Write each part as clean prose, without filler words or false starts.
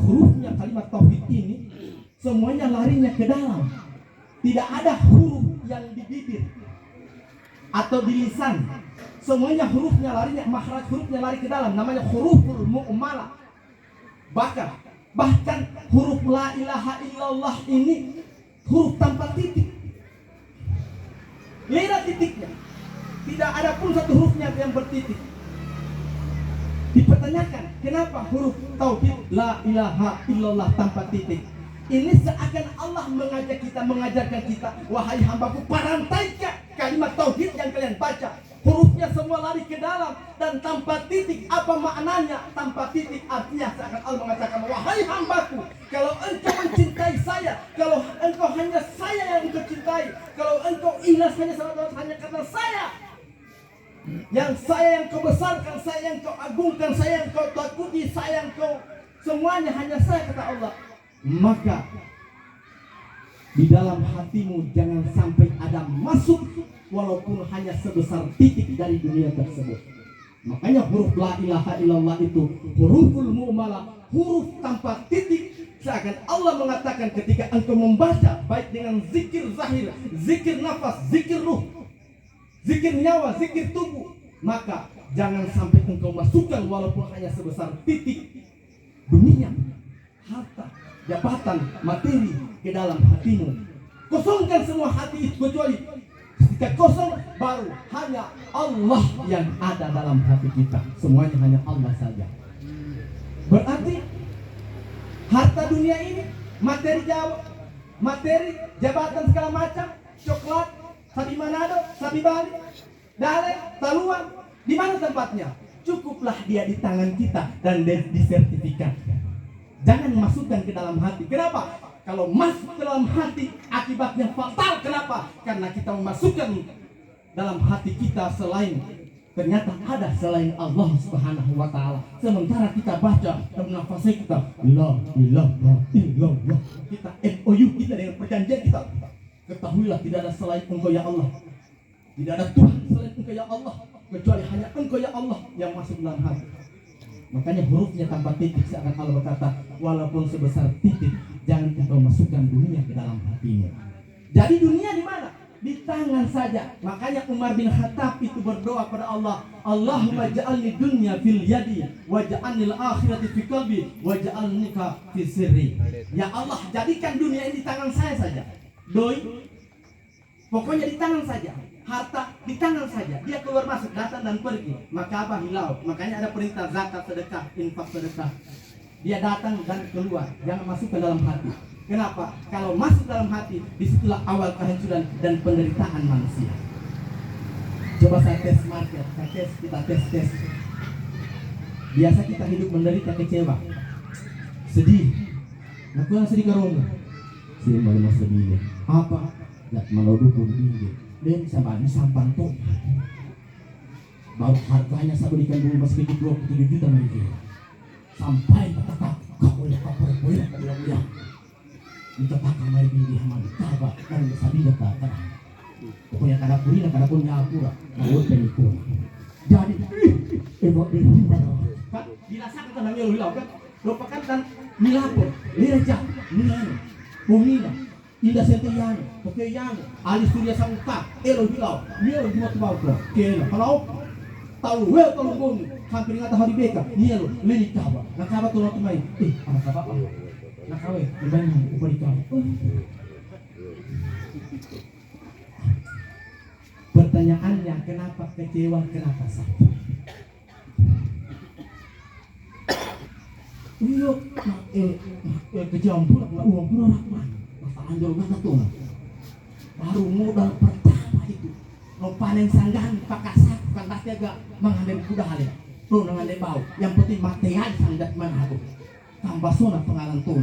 hurufnya kalimat tauhid ini semuanya larinya ke dalam. Tidak ada huruf yang di bibir atau di lisan. Semuanya hurufnya larinya, makhraj hurufnya lari ke dalam. Namanya huruful mu'malah. Bahkan huruf la ilaha illallah ini huruf tanpa titik. Lihat titiknya. Tidak ada pun satu hurufnya yang bertitik. Dipertanyakan, kenapa huruf tauhid la ilaha illallah tanpa titik? Ini seakan Allah mengajarkan kita, wahai hambaku, parantaikan kalimat tauhid yang kalian baca. Hurufnya semua lari ke dalam dan tanpa titik. Apa maknanya tanpa titik? Artinya seakan Allah mengatakan, wahai hambaku, kalau engkau mencintai saya, kalau engkau hanya saya yang engkau cintai, kalau engkau ikhlas hanya karena saya, yang saya yang kau besarkan, saya yang kau agungkan, saya yang kau takuti, saya yang kau semuanya hanya saya, kata Allah, maka di dalam hatimu jangan sampai ada masuk walaupun hanya sebesar titik dari dunia tersebut. Makanya huruf la ilaha illallah itu huruful mu'malah, huruf tanpa titik. Seakan Allah mengatakan ketika engkau membaca, baik dengan zikir zahir, zikir nafas, zikir ruh, zikir nyawa, zikir tubuh, maka jangan sampai engkau masukkan walaupun hanya sebesar titik dunia, harta, jabatan, materi ke dalam hatimu. Kosongkan semua hati itu, kecuali ketika kosong baru hanya Allah yang ada dalam hati kita. Semuanya hanya Allah saja. Berarti harta dunia ini, materi jabatan segala macam, coklat, sapi Manado, sapi Bali, Dale, Taluan, di mana tempatnya? Cukuplah dia di tangan kita dan disertifikat. Jangan masukkan ke dalam hati. Kenapa? Kalau masuk ke dalam hati, akibatnya fatal. Kenapa? Karena kita memasukkan dalam hati kita ternyata ada selain Allah Subhanahu wa Ta'ala. Sementara kita baca dalam nafas kita, la ilaha illallah, kita MOU kita dengan perjanjian kita. Ketahuilah tidak ada selain Engkau ya Allah. Tidak ada Tuhan selain Engkau ya Allah, kecuali hanya Engkau ya Allah yang masuk dalam hati. Makanya hurufnya tanpa titik, seakan Allah berkata, walaupun sebesar titik, jangan engkau masukkan dunia ke dalam hatimu. Jadi dunia di mana? Di tangan saja. Makanya Umar bin Khattab itu berdoa pada Allah, Allahumma ja'alni dunya fil yadi, wa ja'alnil akhirati fi qalbi, wa ja'alnika fi sirri. Ya Allah, jadikan dunia ini di tangan saya saja. Doi, pokoknya di tangan saja. Harta di tangan saja, dia keluar masuk, datang dan pergi. Maka apa hilau? Makanya ada perintah zakat, sedekah, infak, sedekah. Dia datang dan keluar, jangan masuk ke dalam hati. Kenapa? Kalau masuk dalam hati, disitulah awal kehancuran dan penderitaan manusia. Coba saya tes market, kita tes. Biasa kita hidup menderita, kecewa, sedih. Aku yang sedih karena saya malu sedih. Apa? Gak malu dukung tinggi. Dia bisa bagi sampan tuh. Baru harganya saya berikan dulu masih sedikit 27 juta mereka. Sampai kata kau boleh bilang. Kita pakai mari di hamad kaba kan sabi kata. Pokoknya kada purina kada pun nyapura. Mau penikun. Jadi ebok di kan dirasakan tenangnya hilau kan. Lupakan dan milapun, lireja, bumina. Indah sentian, oke yang alis surya sangka, elo hilau, nielo di mata bau kena. Kalau tahu, kalau bung, hampir ngata hari beka, nielo, leni kaba, nakaba tu nanti main, apa kaba, nakawe, dibanding upari kaba. Pertanyaannya, kenapa kecewa, kenapa sakit? Iyo, kecewa pula, uang pula rakman. Anjol mana tuh? Baru modal pertama itu. Lo panen sanggan pakasak kan pasti agak mengambil kuda halnya. Lo mengambil bau. Yang penting material sanggat mana tuh. Tambah sona pengalan tuh.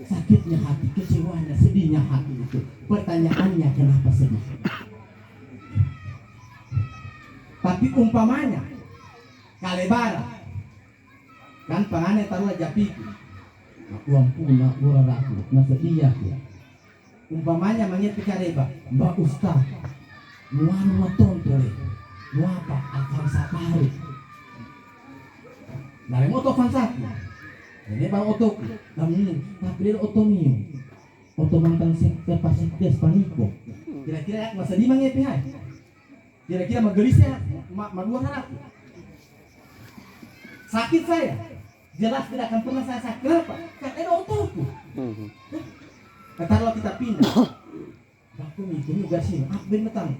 Sakitnya hati, kecewanya, sedihnya hati itu. Pertanyaannya kenapa sedih? Tapi umpamanya kalebara kan pangane taruh japiku. Aku ampuna ora raku, nasa iya ya. Umpamanya mangit pikareba, Mbak Ustaz, nuan matontole, nuapa akan saparu. Dari moto fansatu, Ini baru oto, namun tapi otomi, oto mantan kapasitas paniko. Kira-kira masa di mana pihak? Kira-kira magelisnya dua harap. Sakit saya, jelas tidak akan pernah saya sakit. Kenapa? Karena ada otoku. Kalau kita pindah, aku mikirnya juga sih, apa yang datang?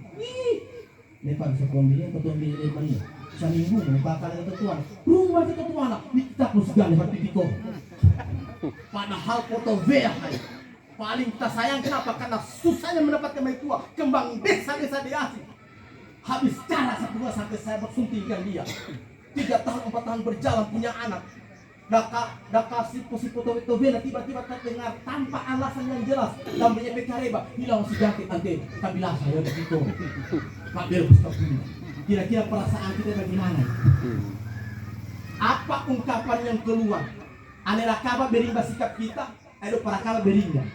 Lepas bisa kombinasi atau kombinasi mana? Seminggu bakal ada tuan. Rumah itu tuan, kita harus ganti hati kita. Padahal foto VH paling kita sayang kenapa? Karena susahnya mendapatkan bayi tua, kembang desa-desa di Aceh. Habis cara satu dua sampai saya bersuntikan dia. 3 tahun 4 tahun berjalan punya anak. Dah kasih posisi foto itu VH tiba-tiba terdengar tanpa alasan yang jelas dan punya pekareba hilang si jakit ante kabila saya begitu. Kabel stop dulu. Kira-kira perasaan kita bagaimana? Apa ungkapan yang keluar? Anela kaba berimba sikap kita, edo para kaba berimba.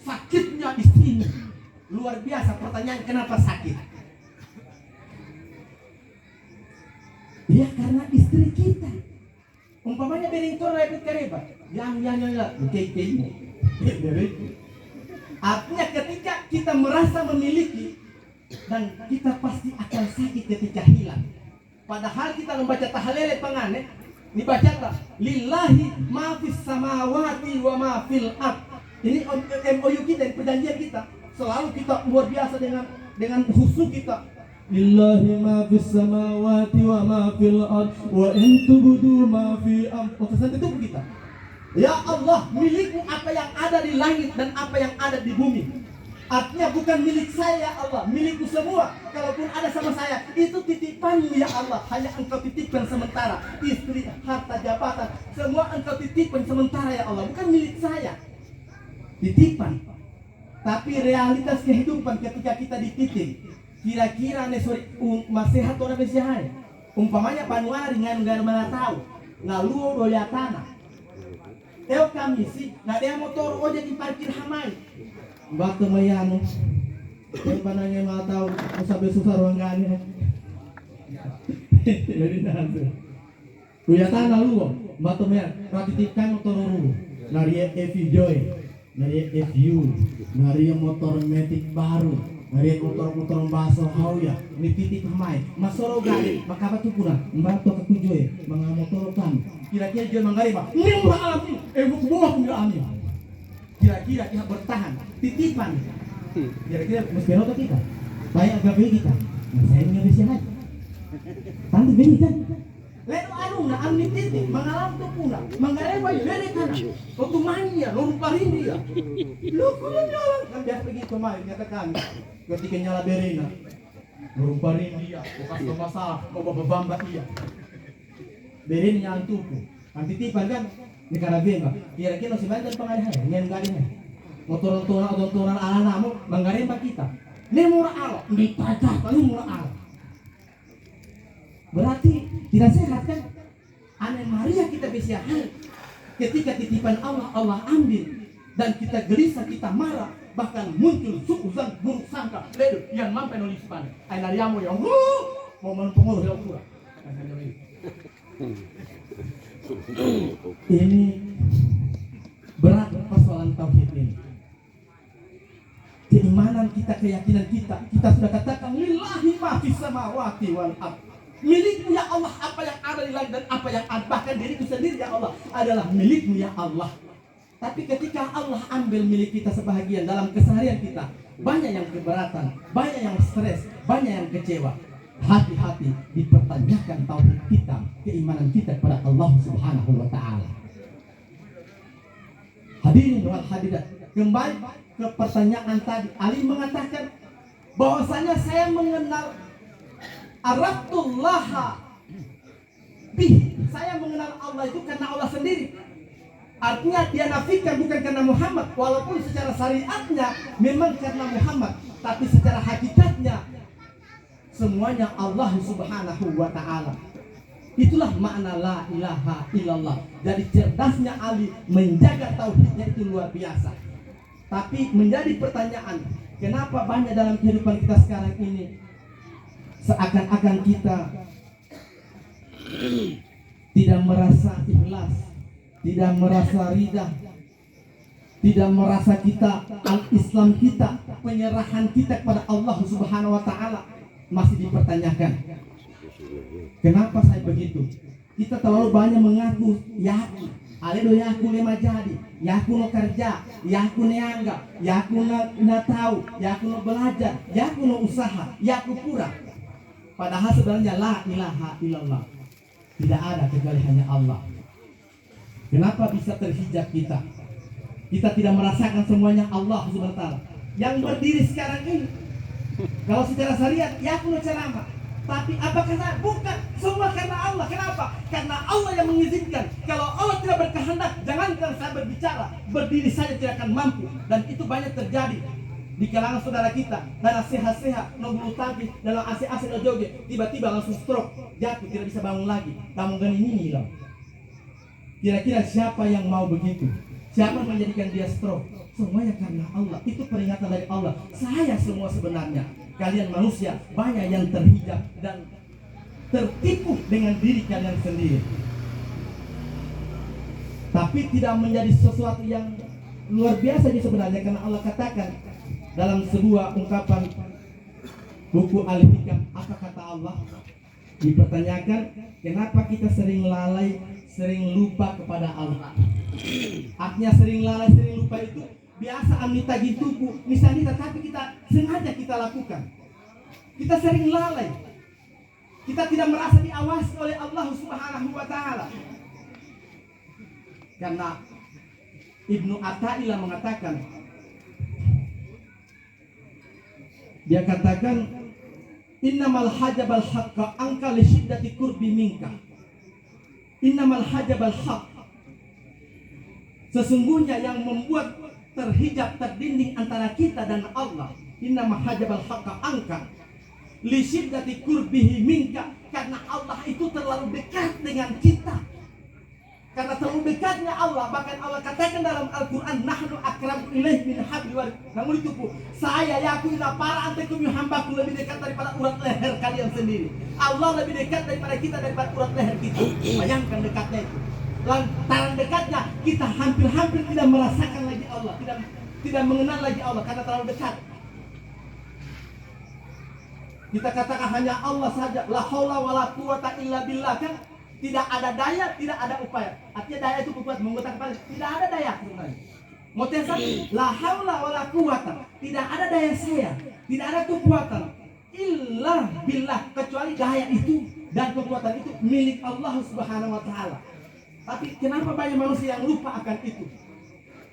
Sakitnya di sini luar biasa. Pertanyaan kenapa sakit? Ya karena istri kita. Umpamanya beringkor repot kereba, yang kayak artinya ketika kita merasa memiliki dan kita pasti akan sakit ketika hilang. Padahal kita membaca tahlil pengane, dibacalah lillahi ma fis samawati wa ma fil ard. Ini MOU kita, perjanjian kita. Selalu kita luar biasa dengan khusyuk kita. Lillahi ma fis samawati wa ma fil ard wa in tubdu ma fi anfusikum. Itu kita. Ya Allah, milikmu apa yang ada di langit dan apa yang ada di bumi. Artinya bukan milik saya ya Allah, milikku semua. Kalaupun ada sama saya, itu titipanmu ya Allah. Hanya engkau titipkan sementara. Istri, harta, jabatan, semua engkau titipkan sementara ya Allah. Bukan milik saya. Titipan. Tapi realitas kehidupan ketika kita dititip, kira-kira masehat atau nabesiahai. Umpamanya panuari dengan mana tahu, ngaluo doya tanah. Teo kami sih, nggak ada motor ojek di parkir hamai. Mbak temayano, yang panangnya mau tahu, sampai susah ruang gani. Jadi nanti, doya tanah lu, mbak temayano, ratitikan motor lu, nari Joy, nari FU, nari motor metik baru. Nari motor baso hauya, ni titik hamai, masoro gari, maka batu puna, mbak to ketujoy, mga motor kan, kira-kira joy mangari ba, nimba amin, buah mira amin, kira-kira kita bertahan, titipan, kira-kira mesti berapa kita, baik agak kita, saya punya besihan, tante bini kan, lalu anu na amin titik, mangalam to puna, mangare ba yere kana, to mania, lo parin dia, lo kulo jalan, kan biasa begitu mai, nyatakan. Ketika nyala berena, merumparin dia, bukas masalah, mau babamba dia. Berin yang tuku, nanti tipan kan, di karabin kira-kira si banten pengalihan, ngen garinya. Motor-motoran anak-anakmu, menggarin pak kita. Ini murah Allah, di pajak, ini murah Allah. Berarti tidak sehat kan? Aneh Maria kita bisa ketika titipan Allah ambil dan kita gelisah, kita marah. Bahkan muncul sukuzan buruk sangka ledu yang mampu nulis pan ay nariamo yang mau menunggu ya pura ini berat persoalan tauhid ini. Keimanan kita, keyakinan kita sudah katakan lillahi ma fis samawati wal ard, milikmu ya Allah apa yang ada di langit dan apa yang ada, bahkan diriku sendiri ya Allah adalah milikmu ya Allah. Tapi ketika Allah ambil milik kita sebahagian dalam keseharian kita, banyak yang keberatan, banyak yang stres, banyak yang kecewa. Hati-hati dipertanyakan tauhid kita, keimanan kita kepada Allah Subhanahu wa taala. Hadirin wal hadirat, kembali ke pertanyaan tadi. Ali mengatakan bahwasanya saya mengenal Araftullaha bih. Saya mengenal Allah itu karena Allah sendiri. Artinya dia nafikan bukan karena Muhammad, walaupun secara syariatnya memang karena Muhammad, tapi secara hakikatnya semuanya Allah Subhanahu wa taala. Itulah makna la ilaha illallah. Jadi cerdasnya Ali menjaga tauhidnya itu luar biasa. Tapi menjadi pertanyaan, kenapa banyak dalam kehidupan kita sekarang ini seakan-akan kita tidak merasa ikhlas, tidak merasa ridha, tidak merasa kita al-Islam kita, penyerahan kita kepada Allah Subhanahu wa taala masih dipertanyakan. Kenapa saya begitu? Kita terlalu banyak mengaku yakin. Aledo yaku lema jadi, yaku no kerja, yaku neangga, yaku na tahu, yaku no belajar, yaku no usaha, yaku pura. Padahal sebenarnya la ilaha illallah, tidak ada kecuali hanya Allah. Kenapa bisa terhijab kita? Kita tidak merasakan semuanya Allah Subhanahu wa taala yang berdiri sekarang ini. Kalau secara syariat yaku no celama. Tapi apakah saya? Bukan. Semua karena Allah. Kenapa? Karena Allah yang mengizinkan. Kalau Allah tidak berkehendak, jangankan saya berbicara, berdiri saja tidak akan mampu. Dan itu banyak terjadi di kalangan saudara kita. Dan sehat-sehat, no bulu tangkis, dalam AC-AC no joget, tiba-tiba langsung stroke, jatuh, tidak bisa bangun lagi. Kamu gani ini loh. Kira-kira siapa yang mau begitu? Siapa menjadikan dia stroke? Semuanya karena Allah. Itu peringatan dari Allah. Saya semua sebenarnya, kalian manusia banyak yang terhijab dan tertipu dengan diri kalian sendiri. Tapi tidak menjadi sesuatu yang luar biasa sebenarnya, karena Allah katakan dalam sebuah ungkapan buku Al-Hikam, apa kata Allah? Dipertanyakan, kenapa kita sering lalai, sering lupa kepada Allah. Artinya sering lalai, sering lupa itu biasa amnita gituku, misalnya, tapi kita sengaja kita lakukan. Kita sering lalai. Kita tidak merasa diawasi oleh Allah Subhanahu wa taala. Karena Ibnu Athaillah mengatakan, dia katakan, innamal hajabal haqqa angka li syiddati qurbi minka. Innamal hajabal haqq, sesungguhnya yang membuat terhijab, terdinding antara kita dan Allah, innamal hajabal haqqa angka li syiddati qurbihi minka, karena Allah itu terlalu dekat dengan kita. Karena terlalu dekatnya Allah, bahkan Allah katakan dalam Al-Quran, nahnu akrabu ilaih min hablil warid. Namun itu pun, saya yakin para antekum hambaku lebih dekat daripada urat leher kalian sendiri. Allah lebih dekat daripada kita, daripada urat leher kita. Bayangkan dekatnya itu. Lantaran dekatnya, kita hampir-hampir tidak merasakan lagi Allah, tidak mengenal lagi Allah karena terlalu dekat. Kita katakan hanya Allah saja, la haula wala quwata illa billah, kan? Tidak ada daya, tidak ada upaya. Artinya daya itu berbuat mengutak kepala, tidak ada daya sebenarnya. Motesan, la haula wala quwata, tidak ada daya saya, tidak ada kekuatan illa billah, kecuali daya itu dan kekuatan itu milik Allah Subhanahu wa taala. Tapi kenapa banyak manusia yang lupa akan itu?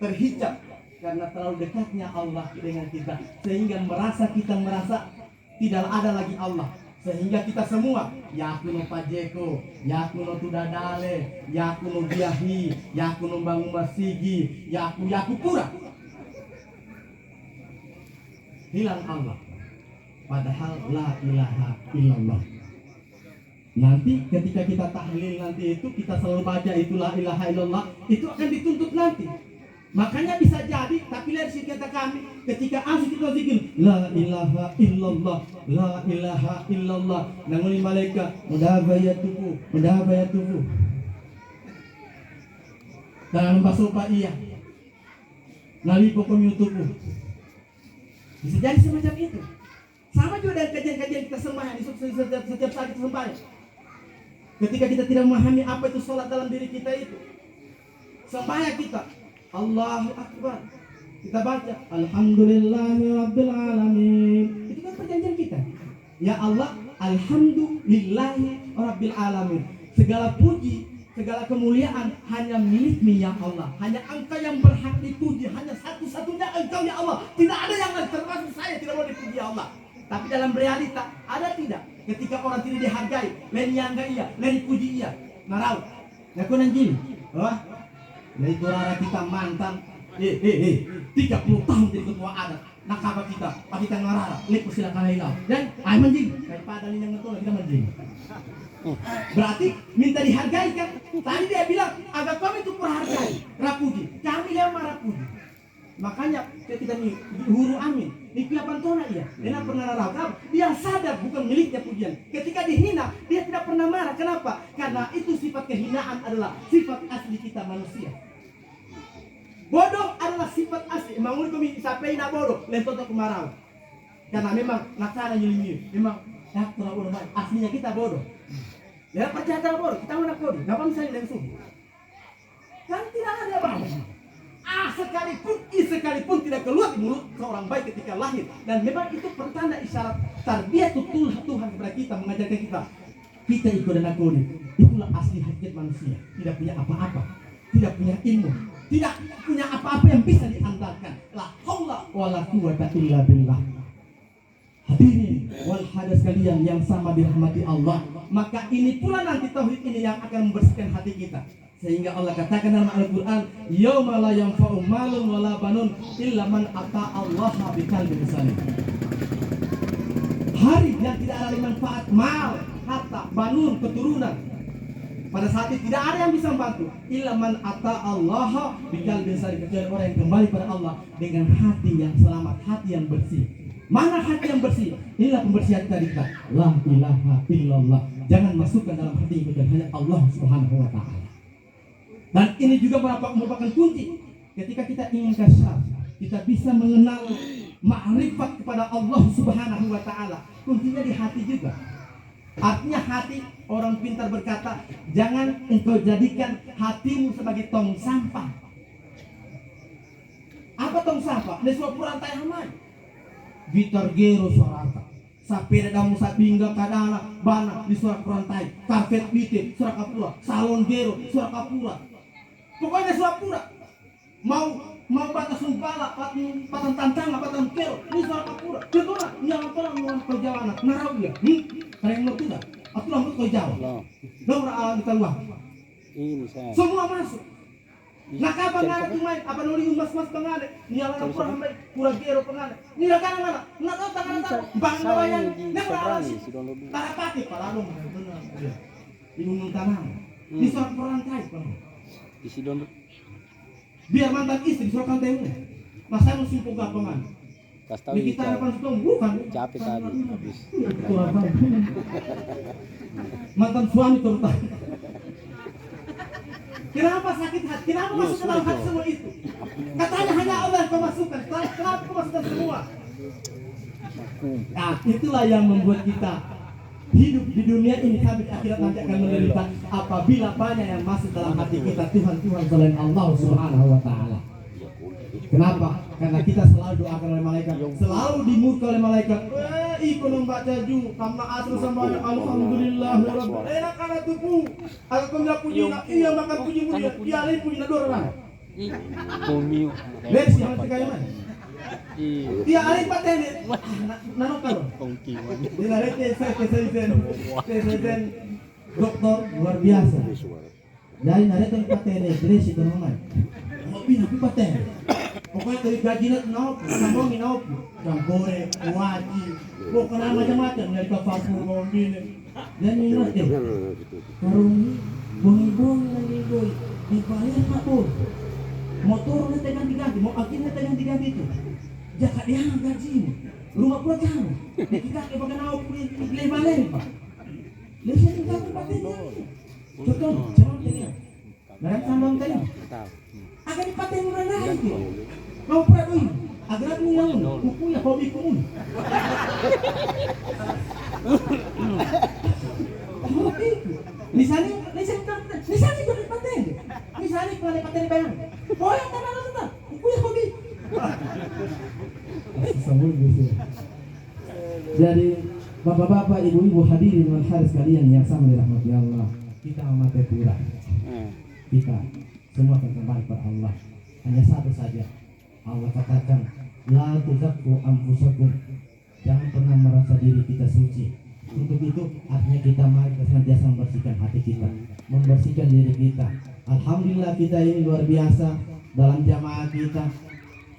Terhijab karena terlalu dekatnya Allah dengan kita, sehingga kita merasa tidak ada lagi Allah. Sehingga kita semua, yakuno pajeko, yakuno tudadale, yakuno biahi, yakuno bangun masigi, yaku pura. Hilang Allah. Padahal la ilaha illallah. Nanti ketika kita tahlil nanti itu, kita selalu baca itu la ilaha illallah, itu akan dituntut nanti. Makanya bisa jadi, tapi lihat sih kata kami, ketika asik kita zikir la ilaha illallah, la ilaha illallah, nanguli malaikat mudabayatuhu dan basopa iya nalipo komyutuku. Bisa jadi semacam itu. Sama juga dengan kajian-kajian kita sembahyang di setiap saat kita sembahyang. Ketika kita tidak memahami apa itu sholat dalam diri kita itu, sembahyang kita Allahu Akbar, kita baca Alhamdulillahi Rabbil Alamin, itu kan perjanjian kita. Ya Allah, Alhamdulillahi Rabbil Alamin, segala puji, segala kemuliaan hanya milik-Mu ya Allah. Hanya Engkau yang berhak dipuji, hanya satu-satunya Engkau ya Allah. Tidak ada yang lain, termasuk saya tidak boleh dipuji ya Allah. Tapi dalam realita ada tidak? Ketika orang tidak dihargai, lain nyangga iya, lain puji iya, narau. Ya kau nanti, wah. Dari turara kita mantan 30 tahun jadi ketua adat, nakaba kita, pak kita ngarara, lihat silakan hilang. Dan ay manjing, daripada ini yang ngetol kita manjing. Berarti minta dihargai kan? Tadi dia bilang agak kami itu perhargai, rapuji. Kami yang marah puji. Makanya kita nih huru amin, di piapan tona iya, dia pernah narau. Dia sadar bukan miliknya pujian. Ketika dihina, dia tidak pernah marah. Kenapa? Karena itu sifat kehinaan adalah sifat asli kita manusia. Bodoh adalah sifat asli. Emang kami sampai nak bodoh, lentot aku marah. Karena memang nakara nyelimi, memang terlalu lemah. Aslinya kita bodoh. Ya percaya bodoh, kita mana bodoh. Kenapa misalnya dari subuh? Kan tidak ada apa-apa. Sekalipun tidak keluar di mulut seorang baik ketika lahir. Dan memang itu pertanda isyarat tarbiyah Tuhan kepada kita, mengajarkan kita ikut dan aku ini. Itulah asli hakikat manusia. Tidak punya apa-apa, tidak punya ilmu, tidak punya apa-apa yang bisa diandalkan. La haula wala quwwata illa billah. Hadirin wal hadas kalian yang sama dirahmati Allah. Maka ini pula nanti tauhid ini yang akan membersihkan hati kita. Sehingga Allah katakan dalam Al-Quran, yauma la yanfa'u malun wala banun illa man ata Allah biqalbin salim. Hari yang tidak ada manfaat mal, harta, banun, keturunan. Pada saat itu tidak ada yang bisa membantu. Illa man ata Allah biqalbin salim, kecuali orang yang kembali pada Allah dengan hati yang selamat, hati yang bersih. Mana hati yang bersih? Inilah pembersihan kita. La ilaha illallah. Jangan masukkan dalam hati kita hanya Allah Subhanahu wa taala. Dan ini juga merupakan kunci ketika kita ingin kasyaf, kita bisa mengenal ma'rifat kepada Allah Subhanahu wa taala. Kuncinya di hati juga. Artinya hati, orang pintar berkata, jangan engkau jadikan hatimu sebagai tong sampah. Apa tong sampah? Ini suatu rantai aman. Gitar gero suarata. Sapeda damu sabingga kadana bana di suara rantai. Karpet pite suara kapura. Salon gero suara kapura. Pokoknya suara pura. Mau batas sumpala, patang tantang, patang kero, ini suara kapura. Kedua, yang apa mau kau jalan, narau dia. Kalian ngerti tak? Aku langsung kau jawab. Nomor alam kita luar. Semua masuk. Nah kapan ada main? Apa nuri mas pengade? Nialan pura sampai pura gero pengade. Nialan mana? Nak tahu tangan tahu. Bang bawayan. Nomor alam. Tarapati paralung. Benar. Di tanah. Di suara perantai. Di Sidon biar mantan istri suruh kantengnya. Masa lu simpul gapangan. Kasih Di kita harapan setong bukan. capek tadi habis. Mantan suami terutama. Kenapa sakit hati? Kenapa masuk ke dalam hati semua itu? Katanya hanya Allah yang memasukkan. Kenapa memasukkan semua? Nah, itulah yang membuat kita hidup di dunia ini sampai akhirat nanti akan menderita apabila banyak yang masuk dalam hati kita Tuhan selain Allah Subhanahu wa taala. Kenapa? Karena kita selalu doakan oleh malaikat, selalu dimurka oleh malaikat. Iko nang baca ju, kama asal sama alhamdulillah rabbil enak kana tupu. Aku kena puji nak iya makan puji mulia. Dia lain puji na dorang. Bumi. Les yang kayak mana? Dia alin patene. Nano kalau. Kongki. Dia rete saya dokter luar biasa. Dari narete patene dress itu namanya. Mobil tapi patene. Pokoknya dari gajinya naop, sambungin naop, campure, wajib, pokoknya macam-macam dari kafafu mobil. Dan ini nanti, karung bongi-bongi lagi boy, dibayar pak boy. Motornya ganti-ganti, mau akhirnya ganti-ganti itu. Jaga dia gaji ini, rumah pula jangan. Kita pakai naop lebar pak. Lihat ini kamu pakai ini. Contoh, jangan tanya. Mereka sambung tanya. Akan dipakai murah lagi. Kau pernah tuh, agar aku ngomong, kukunya hobi kumun. Misalnya jadi paten. Misalnya kalau paten bayang, oh yang tanah, kukunya hobi. Jadi bapak-bapak, ibu-ibu hadirin wal haris kalian yang sama dirahmati Allah, kita memakai pura. Kita semua akan kembali kepada Allah. Hanya satu saja. Allah katakan, la tuzakku anfusakum. Jangan pernah merasa diri kita suci. Untuk itu artinya kita mari senantiasa membersihkan hati kita, membersihkan diri kita. Alhamdulillah kita ini luar biasa dalam jamaah kita.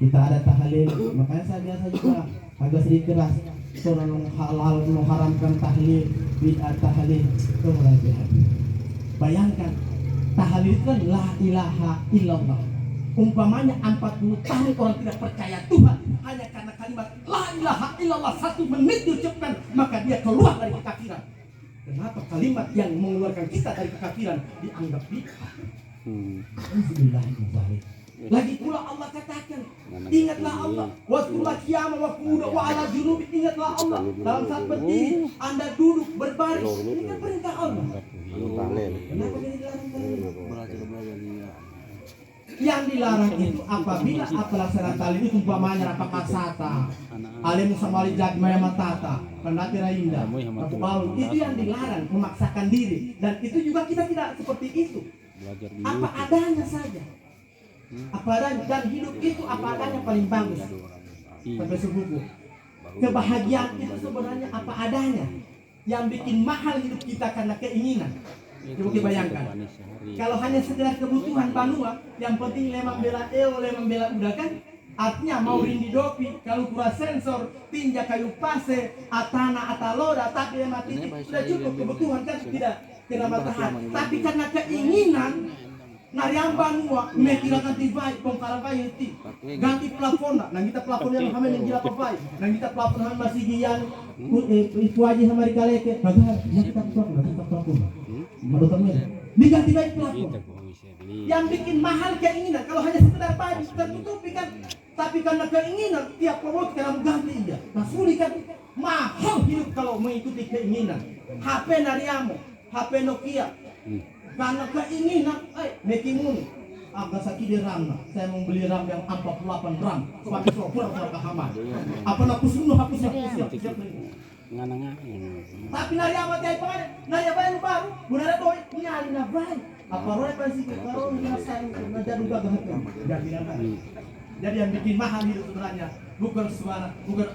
Kita ada tahlil, makanya saya biasa juga agak sedikit keras. Soalnya halal mengharamkan tahlil, bid'ah tahlil itu mulai. Bayangkan tahlil itu kan la ilaha illallah. Umpamanya 40 tahun orang tidak percaya Tuhan hanya karena kalimat la ilaha illallah 1 menit diucapkan, maka dia keluar dari kekafiran. Kenapa kalimat yang mengeluarkan kita dari kekafiran dianggap bid'ah? Alhamdulillah. Lagi pula Allah katakan, ingatlah Allah, waskurlah qiyama wa qu'udan wa ala junubi, ingatlah Allah dalam saat berdiri, Anda duduk berbaris. Ini kan perintah Allah. Kenapa ini dilarang? Yang dilarang itu apabila pelaksanaan tali itu umpamanya apa kasata, alim samali jadmaya matata, pendati rainda, aku bau, itu yang dilarang, memaksakan diri. Dan itu juga kita tidak seperti itu. Apa adanya saja. Apa adanya, dan hidup itu apa adanya paling bagus. Sampai sebuku. Kebahagiaan itu sebenarnya apa adanya. Yang bikin mahal hidup kita karena keinginan. Coba kita bayangkan. Kalau hanya sekedar kebutuhan banua, yang penting lemang bela lemang bela udah kan. Artinya mau rindi dopi, kalau kurang sensor, tinja kayu pase, atana ataloda, tapi lemah titik sudah cukup kebutuhan kan tidak kena matahari. Tapi karena keinginan, nariang banua, mekirakan tibai, bongkaran kayu ti, ganti plafon, nah kita plafon yang kami yang gila papai, nah kita plafon kami masih gian, itu aja sama dikaleke, bagar, ya kita plafon, menurut temen, diganti baik plafon. Yang bikin mahal keinginan, kalau hanya sekedar baju tertutupi kan, tapi karena keinginan tiap produk kena ganti dia. Nah sulit kan, mahal hidup kalau mengikuti keinginan. HP Nariamo, HP Nokia, karena keinginan, Mekimun, agak sakit di RAM. Saya mau beli RAM yang 48 RAM, suami sopur atau kehamad. Apa nak kusunuh hapusnya siap. Tapi Nariamo tiap pengen, Nariamo yang baru, bunara doi, nyari nabai. Apa roy pasti kalau ngerasa ngajar juga gak jadi yang bikin mahal hidup sebenarnya bukan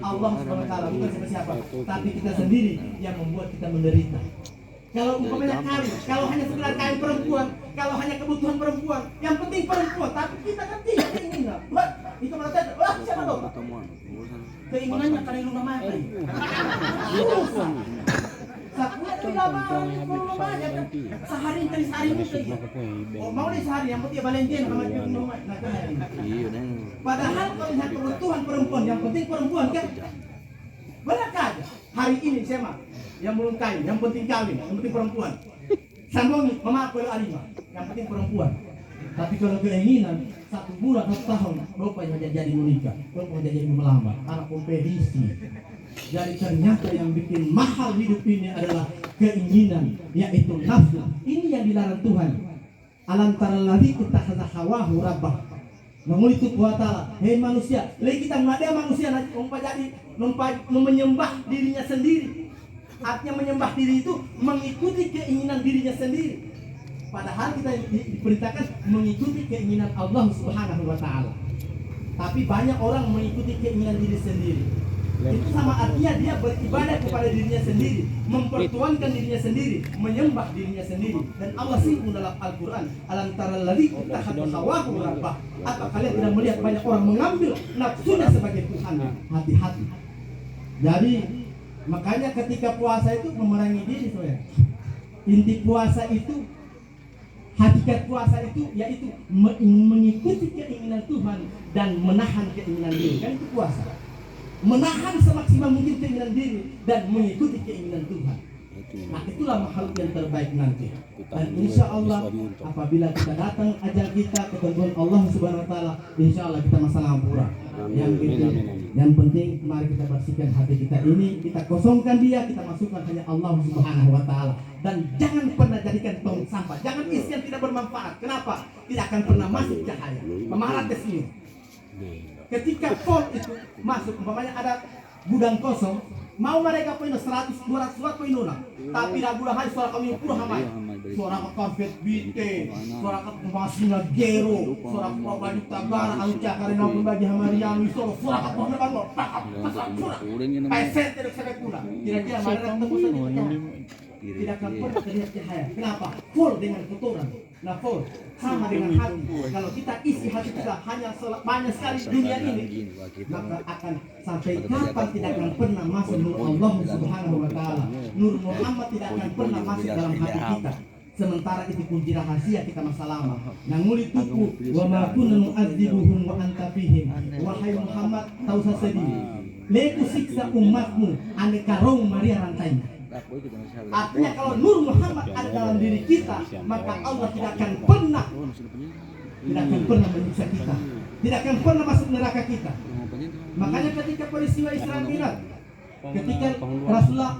Allah Subhanahu wa taala, bukan siapa-siapa, tapi kita sendiri yang membuat kita menderita. Kalau umpamanya kawin, kalau hanya sekedar kain perempuan, kalau hanya kebutuhan perempuan, yang penting perempuan, tapi kita kan tidak keinginan. Itu merasa, siapa tahu? Keinginannya karena lu mati. Sakunya tidak banyak kan. Sehari kali sehari mungkin. Oh mau nih sehari yang penting Valentine sama rumah. Padahal kalau lihat kebutuhan perempuan, yang penting perempuan kan. Benar aja. Hari ini saya mah yang belum kawin, yang penting kawin, yang penting perempuan. Sambungi, mama aku alima, yang penting perempuan. Tapi kalau keinginan 1 bulan 1 tahun, bapak yang jadi menikah, bapak jadi melamar, anak kompetisi. Jadi ternyata yang bikin mahal hidup ini adalah keinginan, yaitu nafsu. Ini yang dilarang Tuhan. Alam tara ladzi ittakhadha hawahu rabbah. Mengulit itu ta'ala, hei manusia, lagi kita ada manusia menyembah dirinya sendiri. Artinya menyembah diri itu mengikuti keinginan dirinya sendiri. Padahal kita diperintahkan mengikuti keinginan Allah Subhanahu wa taala. Tapi banyak orang mengikuti keinginan diri sendiri. Itu sama artinya dia beribadah kepada dirinya sendiri, mempertuankan dirinya sendiri, menyembah dirinya sendiri. Dan Allah singgung dalam Al-Quran, alam tara ladzi ittakhadha hawahu rabbah. Apa kalian tidak melihat banyak orang mengambil nafsunya sebagai Tuhan? Hati-hati. Jadi makanya ketika puasa itu memerangi diri, saudara. Inti puasa itu, hakikat puasa itu yaitu mengikuti keinginan Tuhan dan menahan keinginan diri. Kan itu puasa. Menahan semaksimal mungkin keinginan diri dan mengikuti keinginan Tuhan. Nah itulah makhluk yang terbaik nanti. Dan insya Allah apabila kita datang ajal kita ketentuan Allah Subhanahu wa taala, insya Allah kita masalah ampura. Yang penting mari kita bersihkan hati kita ini, kita kosongkan dia, kita masukkan hanya Allah Subhanahu wa taala. Dan jangan pernah jadikan tong sampah. Jangan isi yang tidak bermanfaat. Kenapa? Tidak akan pernah masuk cahaya. Pemahaman ini. Ketika vol itu masuk, umpamanya ada gudang kosong, mau mereka punya 100, 200 surat punya, tapi ragu lah hari suara kami puluh hamai, suara karpet bite, suara masina gero, suara baju tabara, aluca karena berbagi hamarian, suara kapal depan lo, pakap, pesen tidak sampai pula, kira-kira mereka tembus saja, tidak akan pernah terlihat cahaya. Kenapa? Full dengan kotoran. Nah full sama dengan hati. Kalau kita isi hati kita hanya banyak sekali dunia ini, maka akan sampai kapan tidak akan pernah masuk nur Allah Subhanahu wa taala. Nur Muhammad tidak akan pernah masuk dalam hati kita. Sementara itu kunci rahasia kita masa lama. Nanguli tuku wa ma kunna nu'adzibuhum wa anta fihim. Wahai Muhammad, tahu sendiri. Leku siksa umatmu ane karong Maria rantainya. Artinya kalau Nur Muhammad ada dalam diri kita, maka Allah tidak akan pernah menyiksa kita, tidak akan pernah masuk neraka kita. Makanya ketika peristiwa Isra Mi'raj, ketika Rasulullah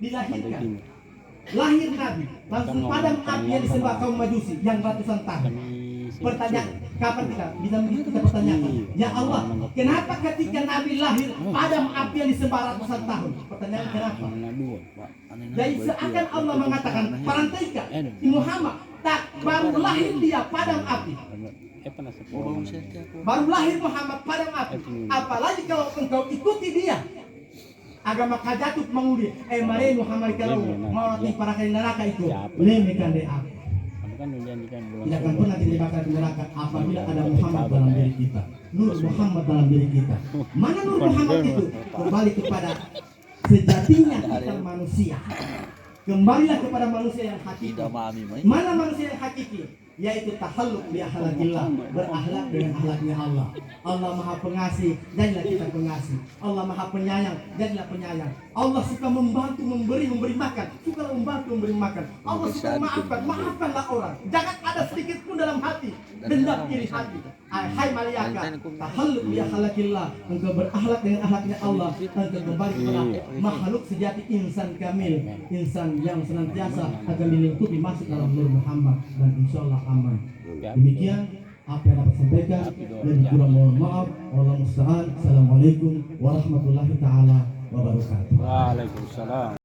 dilahirkan, lahir Nabi, langsung padam api yang disembah kaum Majusi yang ratusan tahun. Pertanyaan, kapan kita pertanyakan, ya Allah, kenapa ketika Nabi lahir padam api yang disembah ratusan tahun? Pertanyaan kenapa? Jadi seakan Allah mengatakan, parantika Muhammad, tak baru lahir dia padam api. Baru lahir Muhammad padam api. Apalagi kalau engkau ikuti dia, agama kajatut menguli mare Muhammad kalau mau nanti para kali neraka itu lemekan deh api. Tidak akan pernah dibakar di neraka apabila ada Muhammad dalam diri kita, Nur Muhammad dalam diri kita. Mana Nur Muhammad itu? Kembali kepada sejatinya kita manusia. Kembalilah kepada manusia yang hakiki. Mana manusia yang hakiki? Yaitu tahalluk bi akhlaqillah, berakhlak dengan akhlaknya Allah. Allah Maha Pengasih, jadilah kita pengasih. Allah Maha Penyayang, jadilah penyayang. Allah suka membantu, memberi makan, suka membantu, memberi makan. Allah suka memaafkan, maafkanlah orang. Jangan ada sedikit pun dalam hati dendam iri hati. Hai Maliyaka, tahalluk bi akhlaqillah, engkau berakhlak dengan akhlaknya Allah, engkau kembali kepada makhluk sejati, insan kamil, insan yang senantiasa akan dilingkupi masuk dalam Nur Muhammad, dan insyaallah aman. Demikian apa yang dapat sampaikan, dan kurang mohon maaf. Wallahu musta'an. Assalamualaikum warahmatullahi taala wabarakatuh. Waalaikumsalam.